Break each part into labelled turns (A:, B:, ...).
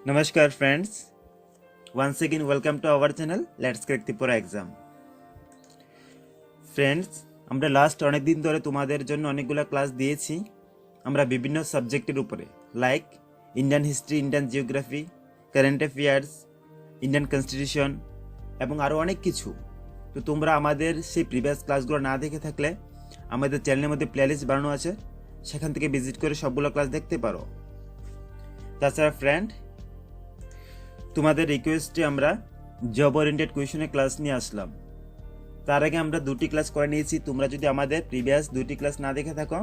A: নমস্কার friends, once again welcome to our channel Let's Crack Tripura Exam. Friends, আমরা last অনেক দিন ধরে তোমাদের জন্য অনেকগুলো ক্লাস দিয়েছি। আমরা বিভিন্ন সাবজেক্টের উপরে like Indian history, Indian geography, current affairs, Indian constitution এবং আরও অনেক কিছু। তো তোমরা আমাদের সেই প্রিভিয়াস ক্লাসগুলো না দেখে থাকলে আমাদের চ্যানেলের মধ্যে প্লেলিস্ট বানানো আছে, সেখান থেকে ভিজিট করে সবগুলো ক্লাস দেখতে পারো। তাছাড়া ফ্রেন্ড, তোমাদের রিকোয়েস্টে আমরা জব ওরিয়েন্টেড কোয়েশনের ক্লাস নিয়ে আসলাম। তার আগে আমরা দুটি ক্লাস করে নিয়েছি। তোমরা যদি আমাদের প্রিভিয়াস দুটি ক্লাস না দেখে থাকো,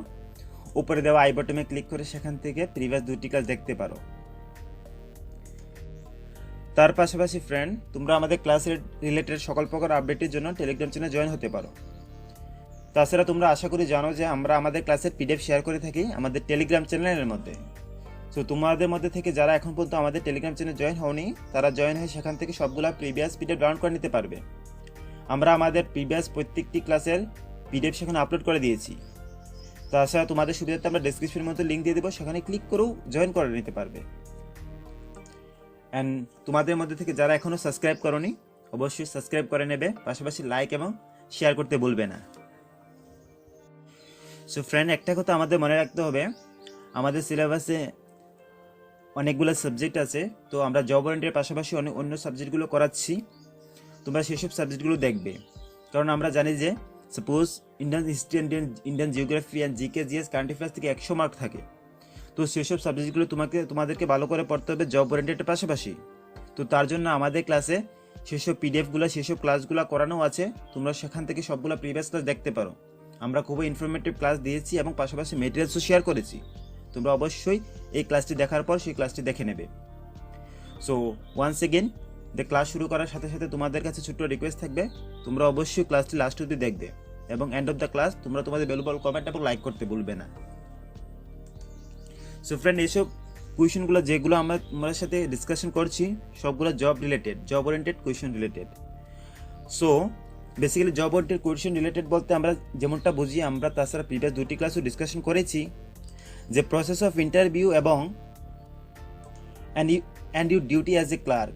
A: উপরে দেওয়া আই বাটনে ক্লিক করে সেখান থেকে প্রিভিয়াস দুটি ক্লাস দেখতে পারো। তার পাশাপাশি ফ্রেন্ড, তোমরা আমাদের ক্লাসের রিলেটেড সকল প্রকার আপডেটের জন্য টেলিগ্রাম চ্যানেলে জয়েন হতে পারো। তাছাড়া তোমরা আশা করি জানো যে আমরা আমাদের ক্লাসের পিডিএফ শেয়ার করে থাকি আমাদের টেলিগ্রাম চ্যানেলের মধ্যে। সো তোমাদের মধ্যে থেকে যারা এখন পর্যন্ত আমাদের টেলিগ্রাম চ্যানেলে জয়েন হওনি, তারা জয়েন হয়ে সেখান থেকে সবগুলা প্রিভিয়াস পিডিএফ ডাউনলোড করে নিতে পারবে। আমরা আমাদের প্রিভিয়াস প্রত্যেকটি ক্লাসের পিডিএফ সেখানে আপলোড করে দিয়েছি। তাছাড়া তোমাদের সুবিধার্থে আমরা ডেসক্রিপশনের মধ্যে লিঙ্ক দিয়ে দেবো, সেখানে ক্লিক করেও জয়েন করে নিতে পারবে। অ্যান্ড তোমাদের মধ্যে থেকে যারা এখনও সাবস্ক্রাইব করোনি, অবশ্যই সাবস্ক্রাইব করে নেবে, পাশাপাশি লাইক এবং শেয়ার করতে ভুলবে না। সো ফ্রেন্ড, একটা কথা আমাদের মনে রাখতে হবে, আমাদের সিলেবাসে অনেকগুলো সাবজেক্ট আছে। তো আমরা জব ওরিয়েন্টের পাশাপাশি অন্য সাবজেক্টগুলো করাচ্ছি। তোমরা সেসব সাবজেক্টগুলো দেখবে, কারণ আমরা জানি যে suppose Indian history, Indian geography and GK GS current affairs থেকে 100 মার্ক থাকে। তো সেসব সাবজেক্টগুলো তোমাদেরকে ভালো করে পড়তে হবে জব ওরিয়েন্টেডের পাশাপাশি। তো তার জন্য আমাদের ক্লাসে সেসব পিডিএফগুলো, সেসব ক্লাসগুলো করানো আছে। তোমরা সেখান থেকে সবগুলো প্রিভিয়াস ক্লাস দেখতে পারো। আমরা খুবই ইনফরমেটিভ ক্লাস দিয়েছি এবং পাশাপাশি মেটেরিয়ালসও শেয়ার করেছি। তোমরা অবশ্যই এই ক্লাসটি দেখার পর সেই ক্লাসটি দেখে নেবে। সো ওয়ান্স এগেন, ক্লাস শুরু করার সাথে সাথে তোমাদের কাছে ছোট্ট রিকোয়েস্ট থাকবে, তোমরা অবশ্যই ক্লাসটি লাস্ট অবধি দেখবে এবং এন্ড অফ দ্য ক্লাস তোমরা তোমাদের ভ্যালুয়েবল কমেন্ট এবং লাইক করতে ভুলবে না। সো ফ্রেন্ড, এইসব কোয়েশনগুলো যেগুলো আমরা তোমাদের সাথে ডিসকাশন করছি, সবগুলো job related, job oriented question related. So basically job oriented question related বলতে আমরা যেমনটা বুঝি, আমরা তাছাড়া প্রিভিয়াস দুটি ক্লাসও ডিসকাশন করেছি যে প্রসেস অফ ইন্টারভিউ এবং and you duty as a clerk.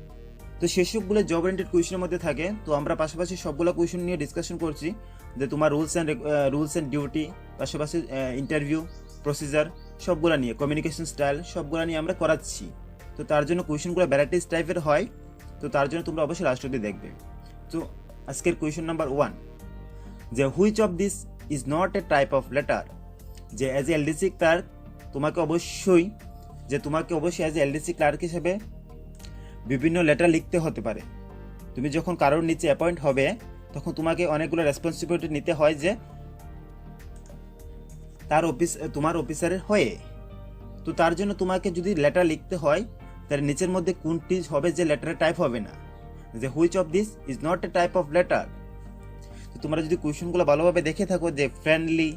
A: তো সেসবগুলো জব ওরিয়েন্টেড কোয়েশনের মধ্যে থাকে। তো আমরা পাশাপাশি সবগুলো কোয়েশন নিয়ে ডিসকাশন করছি, যে তোমার রুলস অ্যান্ড ডিউটি, পাশাপাশি ইন্টারভিউ প্রসিজার, সবগুলো নিয়ে কমিউনিকেশন স্টাইল, সবগুলো নিয়ে আমরা করাচ্ছি। তো তার জন্য কোয়েশনগুলো ভ্যারাইটিস টাইপের হয়। তো তার জন্য তোমরা অবশ্যই লাস্ট অবধি দেখবে। তো আজকের কোয়েশন নাম্বার 1, যে which of this is not a type of letter. যে অ্যাজ এ এলডিসি ক্লার্ক তোমাকে অবশ্যই অ্যাজ এ এলডিসি ক্লার্ক হিসেবে বিভিন্ন লেটার লিখতে হতে পারে। তুমি যখন কারোর নিচে অ্যাপয়েন্ট হবে, তখন তোমাকে অনেকগুলো রেসপন্সিবিলিটি নিতে হয়, যে তোমার অফিসারের হয়ে। তো তার জন্য তোমাকে যদি লেটার লিখতে হয়, তার নিচের মধ্যে কোনটি হবে যে লেটারের টাইপ হবে না, যে which of this is not a type of letter. তো তোমরা যদি কোয়েশনগুলো ভালোভাবে দেখে থাকো, যে friendly,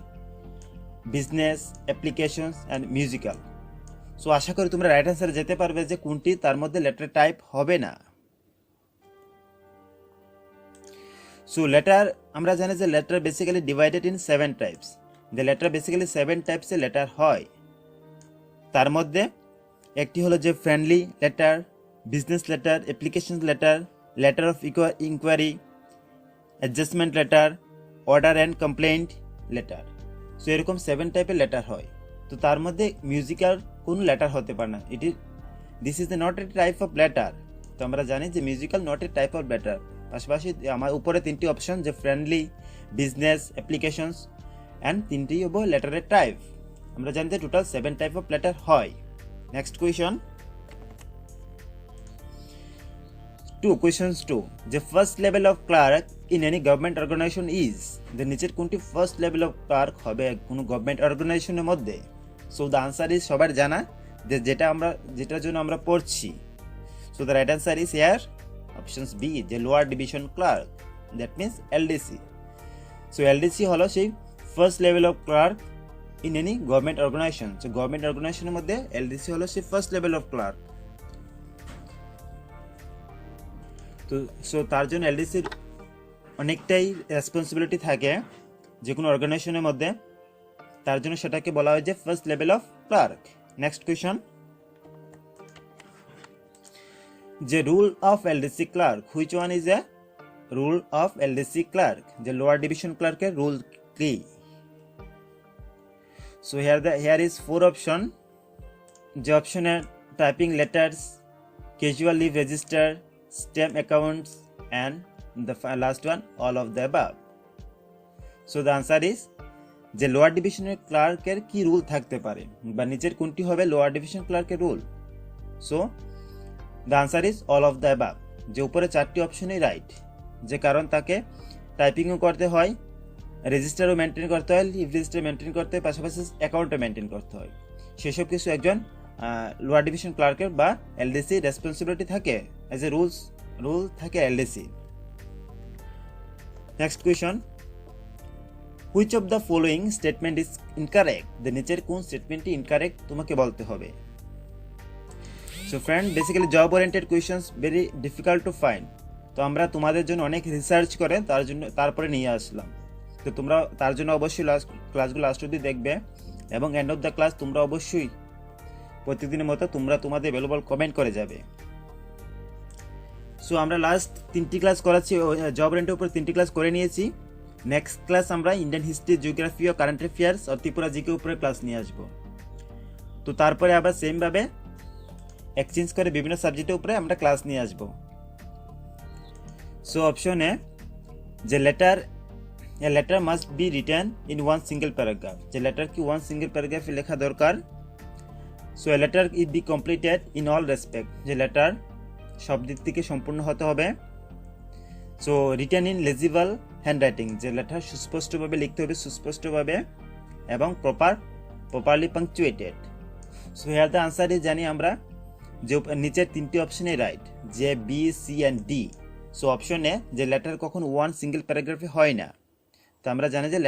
A: business, applications and musical. So আশা করি তোমরা রাইট অ্যান্সারে যেতে পারবে যে কোনটি তার মধ্যে লেটার টাইপ হবে না। সো লেটার, আমরা জানি যে letter basically divided in 7 types. যে লেটার বেসিক্যালি 7 টাইপসের লেটার হয়। তার মধ্যে একটি হলো যে friendly letter, business letter, application letter, letter of inquiry, adjustment letter, order and complaint letter. So এরকম 7 টাইপের লেটার হয়। তো তার মধ্যে মিউজিক্যাল কোন লেটার হতে পারে না, this is not a type of letter. তো আমরা জানি যে musical not a type of letter. পাশাপাশি আমার উপরে 3টি অপশন, যে ফ্রেন্ডলি, বিজনেস, অ্যাপ্লিকেশনস অ্যান্ড 3টি হব লেটারের টাইপ। আমরা জানি যে টোটাল 7 টাইপ অফ লেটার হয়। নেক্সট কোয়েশন 2, যে first level of clerk in any government organization is. যে নিচের কোনটি ফার্স্ট লেভেল অফ ক্লার্ক হবে কোনো গভর্নমেন্ট অর্গানাইজেশনের মধ্যে। সো দ্য আনসার ইজ, সবার জানা যে যেটার জন্য আমরা পড়ছি। So the right answer is here options B, যে lower division clerk, that means LDC. So LDC হলো সেই first level of clerk in any government organization. So government অর্গানাইজেশনের মধ্যে এলডিসি হলো সেই ফার্স্ট লেভেল অফ ক্লার্ক। তো so তার জন্য এলডিসির অনেকটাই রেসপন্সিবিলিটি থাকে যে কোনো অর্গানাইজেশনের মধ্যে। তার জন্য সেটাকে বলা হয় যে first level of clerk. Next question যে rule of LDC clerk, which one is a rule of LDC clerk, যে লোয়ার ডিভিশন ক্লার্কের রুল কি? So here is 4 option. যে অপশনে typing letters, casual leave register, stamp accounts and the last one all of the above. So the answer is যে lower ডিভিশনের ক্লার্কের কি rule থাকতে পারে বা নিচের কোনটি হবে লোয়ার ডিভিশন ক্লার্কের rule? So the answer is all of the above. যে উপরে 4টি অপশনই রাইট, যে কারণ তাকে টাইপিংও করতে হয়, রেজিস্টারও মেনটেন করতে হয়, লিভ রেজিস্টার মেনটেন করতে হয়, পাশাপাশি অ্যাকাউন্টও মেনটেন করতে হয়। সেসব কিছু একজন লোয়ার ডিভিশন ক্লার্কের বা এলডিসি রেসপন্সিবিলিটি থাকে, এজ এ রুল থাকে LDC. Next question, which of the following statement is incorrect? যে নিচের কোন স্টেটমেন্টটি ইনকারেক্ট তোমাকে বলতে হবে। So friend, basically job oriented questions very difficult to find. তো আমরা তোমাদের জন্য অনেক রিসার্চ করে তারপরে নিয়ে আসলাম। তো তোমরা তার জন্য অবশ্যই ক্লাসগুলো লাস্ট অবধি দেখবে এবং এন্ড অফ দ্য ক্লাস তোমরা অবশ্যই প্রতিদিনের মতো তোমরা তোমাদের ভ্যালুয়েবল কমেন্ট করে যাবে। সো আমরা লাস্ট 3টি ক্লাস করাচ্ছি, জব ওরিয়েন্টের উপর 3টি ক্লাস করে নিয়েছি। নেক্সট ক্লাস আমরা ইন্ডিয়ান হিস্ট্রি, জিওগ্রাফি ও কারেন্ট অ্যাফেয়ার্স আর ত্রিপুরা জিকে উপরে ক্লাস নিয়ে আসবো। তো তারপরে আবার সেমভাবে এক্সচেঞ্জ করে বিভিন্ন সাবজেক্টের উপরে আমরা ক্লাস নিয়ে আসবো। সো অপশনে যে letter must be written in 1 single paragraph, যে লেটার কি 1 সিঙ্গেল প্যারাগ্রাফে লেখা দরকার। So a letter is be completed in all respect, যে লেটার সব দিক থেকে সম্পূর্ণ হতে হবে। So written in legible handwriting, যে লেটার সুস্পষ্টভাবে লিখতে হবে, সুস্পষ্টভাবে এবং properly punctuated. So here the answer is, জানি আমরা যে নিচের 3টি অপশনই রাইট, যে B, C and D. So অপশনে যে লেটার কখনো 1 সিঙ্গেল প্যারাগ্রাফে হয় না, তো আমরা জানি যে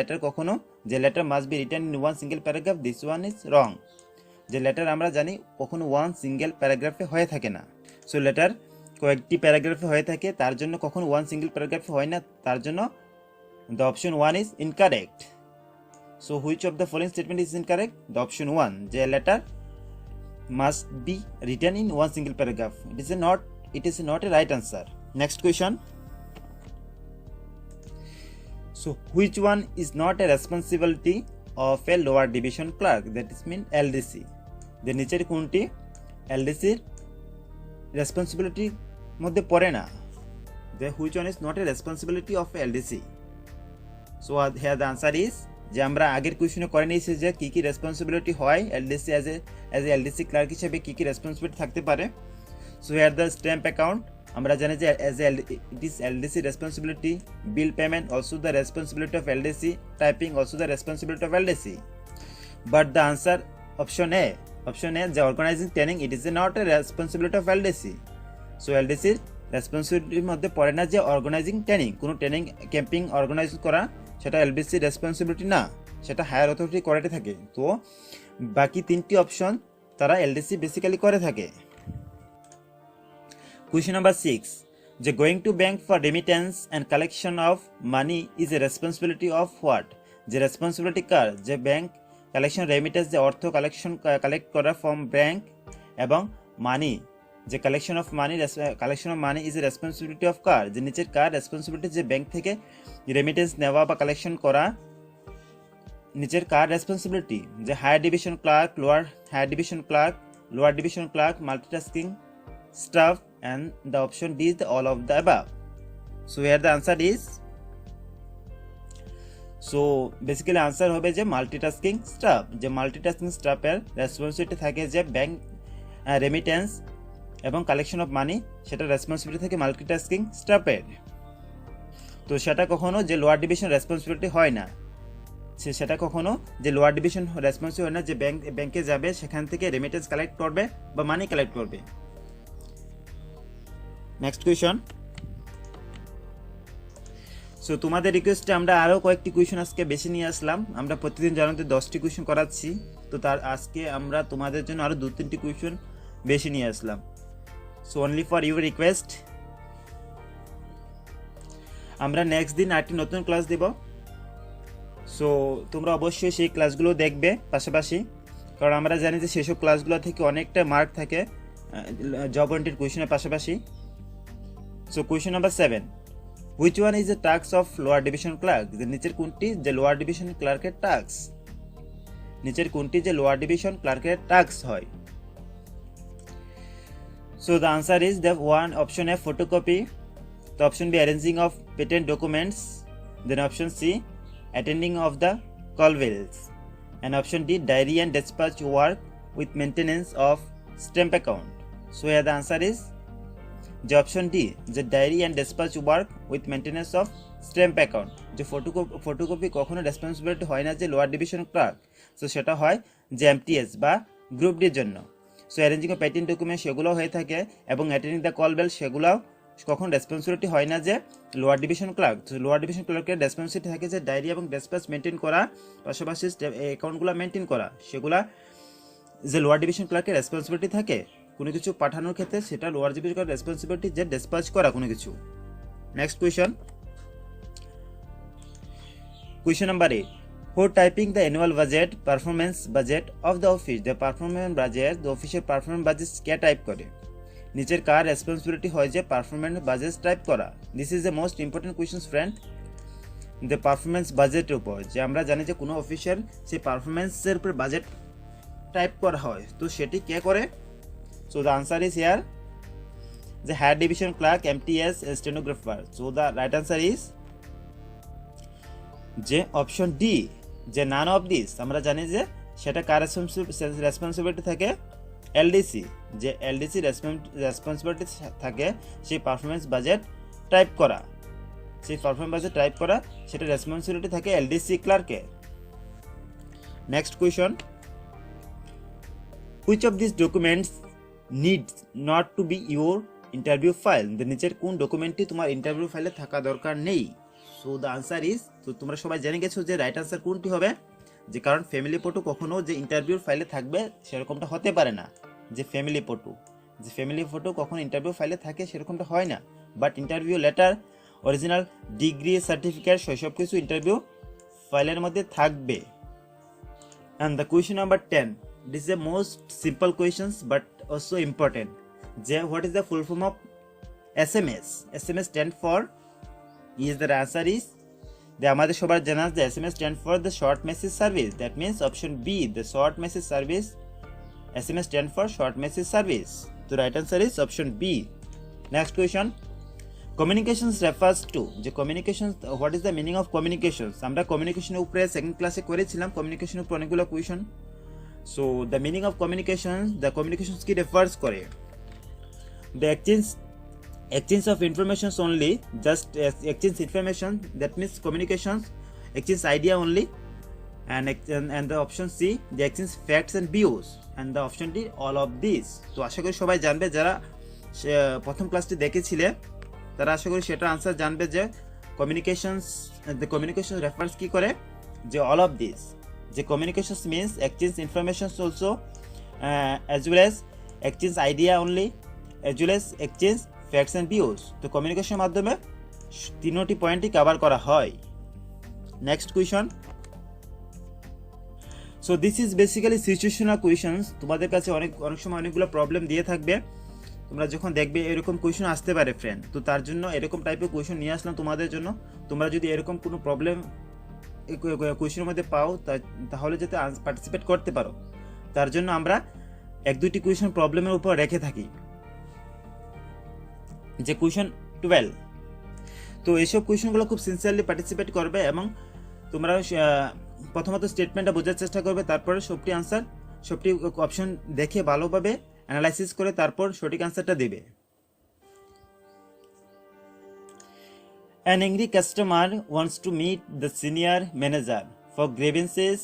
A: letter must be written in 1 single paragraph, this one is wrong. যে লেটার আমরা জানি কখনো 1 সিঙ্গেল প্যারাগ্রাফে হয়ে থাকে না। সো লেটার কয়েকটি প্যারাগ্রাফে হয়ে থাকে, তার জন্য কখনো 1 সিঙ্গেল প্যারাগ্রাফে হয় না, তার জন্য the option 1 is incorrect. So which of the following statement is incorrect? The option 1, যে letter must be written in 1 single paragraph. It is not a right answer. Next question. So which one is not a responsibility of a lower division clerk? That is mean LDC. The নিচের কোনটি LDC responsibility মধ্যে পড়ে না? The which one is not a responsibility of LDC? So here the answer is, যে আমরা আগের কোয়েশনে করে নিয়েছি যে কি কি রেসপন্সিবিলিটি হয় LDC as a LDC clerk হিসেবে কি কি রেসপন্সিবিলিটি থাকতে পারে। So here the stamp account, আমরা জানি যে it is LDC responsibility, bill payment also the responsibility of LDC, typing also the responsibility of LDC. But the answer option A, যে organizing training, it is not a responsibility of LDC. So এলডিসির রেসপন্সিবিলিটির মধ্যে পড়ে না যে organizing training, কোনো training camping organize করা, সেটা এলডিসি রেসপন্সিবিলিটি না, সেটা হায়ার অথরিটি করে থাকে। তো বাকি 3টি অপশন তারা এলডিসি বেসিক্যালি করে থাকে। কোয়েশ্চন নাম্বার 6, যে going to bank for remittance and collection of money is a responsibility of what? যে রেসপন্সিবিলিটি কার? যে ব্যাংক কালেকশন রেমিটেন্স, যে অর্থ কালেক্ট করা ফ্রম ব্যাংক, এবং মানি, যে collection of money is a responsibility of কার? যে নিচের কার রেসপন্সিবিলিটি, যে ব্যাংক থেকে রেমিটেন্স নেওয়া বা কালেকশন করা, নিচের কার রেসপন্সিবিলিটি? যে higher division clerk, lower division clerk, multitasking staff, and the option D is the all of the above. So here the answer is, so basically answer হবে যে মাল্টিটাস্কিং স্টাফ। যে multitasking স্টাফের responsibility থাকে যে bank remittance এবং collection of মানি, সেটা responsibility থাকে multitasking স্টাফের। তো সেটা কখনো যে লোয়ার ডিভিশন রেসপন্সিবিলিটি হয় না, সেটা কখনো যে লোয়ার ডিভিশন রেসপন্সিবিলিটি হয় না, যে ব্যাংকে যাবে সেখান থেকে রেমিটেন্স কালেক্ট করবে বা মানি কালেক্ট করবে। Next question. সো তোমাদের রিকোয়েস্টে আমরা আরও কয়েকটি কোয়েশন আজকে বেশি নিয়ে আসলাম। আমরা প্রতিদিন জানাতে 10টি কোয়েশন করাচ্ছি, তো তার আজকে আমরা তোমাদের জন্য আরও 2-3টি কোয়েশন বেশি নিয়ে আসলাম। So only for your request. আমরা নেক্সট দিন আরেকটি নতুন ক্লাস দেব। সো তোমরা অবশ্যই সেই ক্লাসগুলো দেখবে পাশাপাশি, কারণ আমরা জানি যে সেসব ক্লাসগুলো থেকে অনেকটা মার্ক থাকে জব ওরিয়েন্টেড কোয়েশনের পাশাপাশি। So question number 7, which one is a task of lower division clerk, যে নিচের কোনটি যে লোয়ার ডিভিশন ক্লার্কের টাস্ক, নিচের কোনটি যে লোয়ার ডিভিশন ক্লার্কের টাস্ক হয়। So the answer is the one, option A photocopy, the option B arranging of patent documents, then option C attending of the call bills, and option D diary and dispatch work with maintenance of stamp account. So here the answer is the option D, the diary and dispatch work with maintenance of stamp account. যে photocopy কখনো responsibility হয় না যে lower division clerk, so সেটা হয় যে MTS বা group ডির জন্য। So arranging of patent document সেগুলো হয়ে থাকে, এবং অ্যাটেন্ডিং দ্য কল বেল সেগুলোও কখন রেসপন্সিবিলিটি হয় না যে lower division clerk. Lower division ক্লার্কের রেসপন্সিবিলিটি থাকে যে ডায়েরি এবং ডেসপ্যাচ মেনটেন করা, পাশাপাশি অ্যাকাউন্টগুলো মেনটেন করা, সেগুলা যে লোয়ার ডিভিশন ক্লার্কের রেসপন্সিবিলিটি থাকে কোনো কিছু পাঠানোর ক্ষেত্রে, সেটা লোয়ার ডিভিশন ক্লার্কের রেসপন্সিবিলিটি যে ডেসপ্যাচ করা কোনো কিছু। Next question number 8, for typing the annual budget performance budget of the office, the performance budget the অফিসের পারফরমেন্স বাজেট কে টাইপ করে, নিচের কার রেসপন্সিবিলিটি হয় যে পারফরমেন্স বাজেট টাইপ করা। This is the most important question friend, the performance বাজেটের উপর, যে আমরা জানি যে কোনো অফিসের সেই পারফরমেন্সের উপর বাজেট টাইপ করা হয়, তো সেটি কে করে। So the answer is here যে higher division clerk, MTS, stenographer. So the right answer is যে অপশন ডি, যে নান অফ দিস। আমরা জানি যে সেটা কার রেসপন্সিবিলিটি থাকে, এলডিসি, যে এলডিসি রেসপন্সিবিলিটি থাকে সেই পারফরমেন্স বাজেট টাইপ করা, সেই পারফরমেন্স বাজেট টাইপ করা, সেটা রেসপন্সিবিলিটি থাকে এলডিসি ক্লার্কের। Next question, which of this documents needs not to be your interview file, নিচের কোন ডকুমেন্টটি তোমার ইন্টারভিউ ফাইলে থাকা দরকার নেই। সো দ্য আনসার ইজ, তো তোমরা সবাই জেনে গেছো যে রাইট আনসার কোনটি হবে, যে কারণ ফ্যামিলি ফটো কখনো যে ইন্টারভিউর ফাইলে থাকবে সেরকমটা হতে পারে না, যে ফ্যামিলি ফটো কখনো ইন্টারভিউ ফাইলে থাকে সেরকমটা হয় না, but interview letter, original degree, certificate সব কিছু ইন্টারভিউ ফাইলের মধ্যে থাকবে। And the question number 10, this is the most simple questions but also important, যে what is the full form of SMS, SMS stand for, is the answer is, আমাদের সবার জানা যে SMS stand for the short message service, that means option B, the short message service, SMS stand for short message service. তো right answer is option B. Next question, communications refers to, যে communication, what is the meaning of communications. আমরা কমিউনিকেশনের উপরে second ক্লাসে করেছিলাম, কমিউনিকেশনের উপর অনেকগুলো কোয়েশন। So the meaning of communications, the communications কি রেফার্স করে, the exchange of informations only, just exchange information, that means communications, exchange idea only, and the option C, the exchange facts and views, and the option D, all of these. তো আশা করি সবাই জানবে, যারা প্রথম ক্লাসটি দেখেছিলে তারা আশা করি সেটা আনসার জানবে, যে কমিউনিকেশনস, the communication refers কি করে, যে all of these, যে communications means exchange informations also, as well as exchange idea only, as well as exchange facts and views. তো কমিউনিকেশনের মাধ্যমে তিনটি পয়েন্টই কভার করা হয়। Next question, so this is basically situational questions. তোমাদের কাছে অনেক সময় অনেকগুলো প্রবলেম দিয়ে থাকবে, তোমরা যখন দেখবে এরকম কোয়েশন আসতে পারে ফ্রেন্ড, তো তার জন্য এরকম টাইপের কোয়েশন নিয়ে আসলাম তোমাদের জন্য। তোমরা যদি এরকম কোনো প্রবলেম কোয়েশনের মধ্যে পাও, তাহলে যাতে পার্টিসিপেট করতে পারো, তার জন্য আমরা 1-2টি কোয়েশন প্রবলেমের উপর রেখে থাকি। যে কোয়েশন 12, তো এইসব কোয়েশনগুলো খুব সিনসিয়ারলি পার্টিসিপেট করবে, এবং তোমরা প্রথমত স্টেটমেন্টটা বোঝার চেষ্টা করবে, তারপরে সবটি অপশন দেখে ভালোভাবে অ্যানালাইসিস করে তারপর সঠিক আনসারটা দেবে। An angry customer wants to meet the senior manager for grievances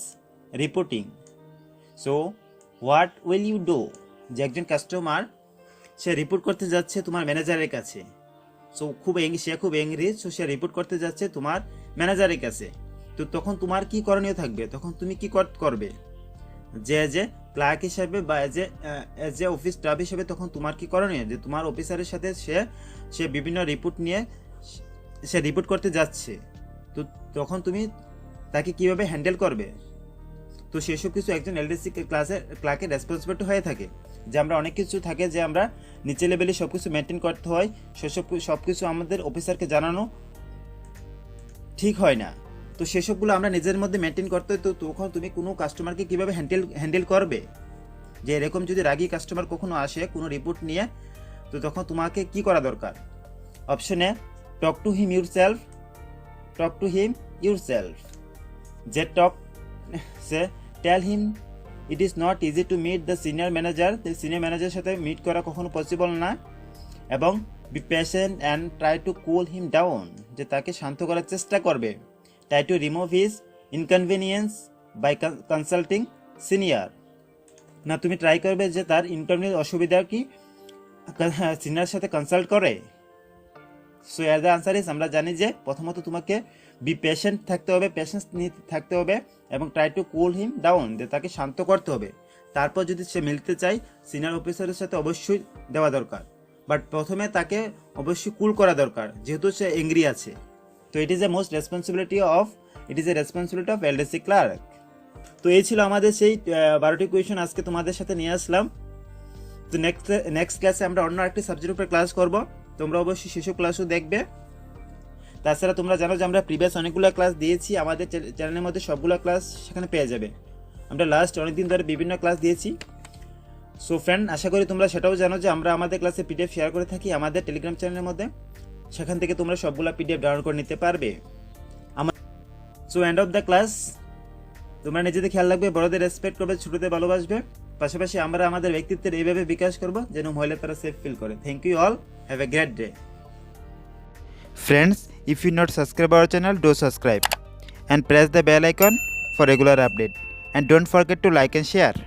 A: reporting. So, what will you do? যে একজন কাস্টমার সে রিপোর্ট করতে যাচ্ছে তোমার ম্যানেজারের কাছে, সো সে খুব অ্যাংরি, সো সে রিপোর্ট করতে যাচ্ছে তোমার ম্যানেজারের কাছে। তো তখন তোমার কি করণীয় থাকবে, তখন তুমি কি করবে, যে ক্লার্ক হিসেবে বা এজ এ অফিস স্টাফ হিসেবে তখন তোমার কি করণীয়, যে তোমার অফিসারের সাথে সে বিভিন্ন রিপোর্ট নিয়ে সে রিপোর্ট করতে যাচ্ছে, তো তখন তুমি তাকে কিভাবে হ্যান্ডেল করবে। তো সেসব কিছু একজন এলডিসি ক্লার্কের রেসপন্সিবিলিটি হয়ে থাকে। যে আমরা অনেক কিছু থাকে যে আমরা নিচে লেভেলে সব কিছু মেনটেন করতে হয়, সব কিছু আমাদের অফিসারকে জানানো ঠিক হয় না। তো সেসবগুলো আমরা নিজের মধ্যে মেনটেন করতে হয়। তো তখন তুমি কোনো কাস্টমারকে কীভাবে হ্যান্ডেল করবে, যে এরকম যদি রাগী কাস্টমার কখনো আসে কোনো রিপোর্ট নিয়ে, তো তখন তোমাকে কি করা দরকার? Option A, talk to him yourself. যে tell him it is not easy to meet the senior ম্যানেজারের সাথে মিট করা কখনো পসিবল না। এবং be patient and try to cool him down, যে তাকে শান্ত করার চেষ্টা করবে। Try to remove his inconvenience by consulting senior, না তুমি ট্রাই করবে যে তার ইনকনভিনিয়েন্স অসুবিধা কি সিনিয়রের সাথে কনসাল্ট করে। সো এর দ্য আনসার ইজ, আমরা জানি যে প্রথমত তোমাকে বি পেশেন্ট থাকতে হবে, পেশেন্স থাকতে হবে, এবং try to cool him down, যে তাকে শান্ত করতে হবে। তারপর যদি সে মিলতে চায় সিনিয়র অফিসারের সাথে অবশ্যই দেওয়া দরকার, বাট প্রথমে তাকে অবশ্যই কুল করা দরকার, যেহেতু সে এংরি আছে। তো it is a responsibility of LDC clerk. তো এই ছিল আমাদের সেই 12টি কোয়েশন আজকে তোমাদের সাথে নিয়ে আসলাম। তো নেক্সট ক্লাসে আমরা অন্য একটি সাবজেক্টের উপর ক্লাস করব, তোমরা অবশ্যই সেসব ক্লাসও দেখবে। তাছাড়া তোমরা জানো যে আমরা প্রিভিয়াস অনেকগুলো ক্লাস দিয়েছি আমাদের চ্যানেলের মধ্যে, সবগুলো ক্লাস সেখানে পেয়ে যাবে। আমরা লাস্ট অনেকদিন ধরে বিভিন্ন ক্লাস দিয়েছি। সো ফ্রেন্ড, আশা করি তোমরা সেটাও জানো যে আমরা আমাদের ক্লাসে পিডিএফ শেয়ার করে থাকি আমাদের টেলিগ্রাম চ্যানেলের মধ্যে, সেখান থেকে তোমরা সবগুলো পিডিএফ ডাউনলোড করে নিতে পারবে। So end of the class, তোমরা নিজেদের খেয়াল রাখবে, বড়দের রেসপেক্ট করবে, ছোটদের ভালোবাসবে, পাশাপাশি আমরা আমাদের ব্যক্তিত্বের এইভাবে বিকাশ করব যেন মহিলা তারা সেফ ফিল করে। Thank you all, have a great day.
B: Friends, if you not subscribe our channel, do subscribe and press the bell icon for regular update, and don't forget to like and share.